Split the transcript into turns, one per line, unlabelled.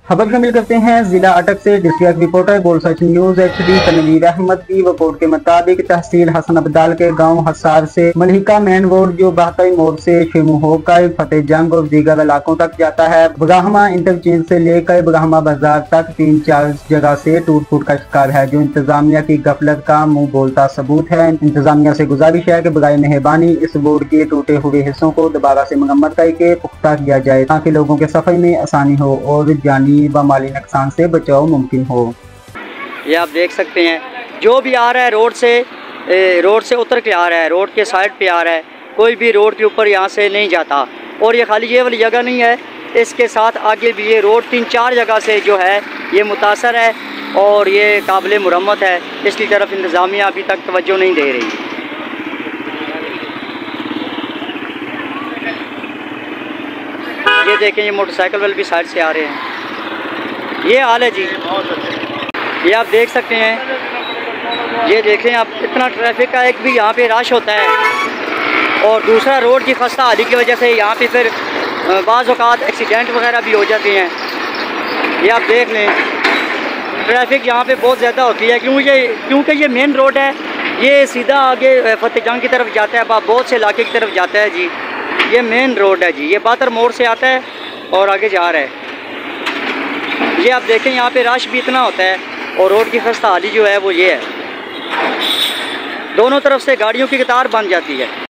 खबर शामिल करते हैं जिला अटक से। डिस्ट्रिक्ट रिपोर्टर गोलसच न्यूज HD तनवीर अहमद की रिपोर्ट के मुताबिक तहसील हसन अब्दाल के गांव हसार से मलिका मेन रोड जो बहतई मोड़ से शुरू होकर फतेह जंग और दीगर इलाकों तक जाता है, ब्राह्मा इंटरचेंज से लेकर ब्राह्मा बाजार तक 3-4 जगह से टूट फूट का शिकार है, जो इंतजामिया की गफलत का मुंह बोलता सबूत है। इंतजामिया से गुजारिश है कि बराए मेहरबानी इस रोड के टूटे हुए हिस्सों को दोबारा से मरम्मत करके पुख्ता किया जाए ताकि लोगों के सफर में आसानी हो और जानी व माली नुकसान से बचाव मुमकिन हो।
ये आप देख सकते हैं, जो भी आ रहा है रोड से उतर के आ रहा है, रोड के साइड पे आ रहा है, कोई भी रोड के ऊपर यहाँ से नहीं जाता। और ये खाली ये वाली जगह नहीं है, इसके साथ आगे भी ये रोड 3-4 जगह से जो है ये मुतासर है और ये काबिल मुरम्मत है। इसकी तरफ इंतज़ामिया अभी तक तवज्जो नहीं दे रही। ये देखें, ये मोटरसाइकिल वाले भी साइड से आ रहे हैं। ये हाल है जी, ये आप देख सकते हैं। ये देखें आप, इतना ट्रैफिक का एक भी यहाँ पे रश होता है और दूसरा रोड की खस्ता हाली की वजह से यहाँ पे फिर बाज़ औक़ात एक्सीडेंट वगैरह भी हो जाते हैं। ये आप देख लें, ट्रैफिक यहाँ पे बहुत ज़्यादा होती है क्योंकि ये मेन रोड है। ये सीधा आगे फतेह जंग की तरफ जाता है, बहुत से इलाके की तरफ जाता है जी। ये मेन रोड है जी, ये बातर मोड़ से आता है और आगे जा रहा है। ये आप देखें, यहाँ पे रश भी इतना होता है और रोड की खस्ता हाली जो है वो ये है, दोनों तरफ से गाड़ियों की कतार बन जाती है।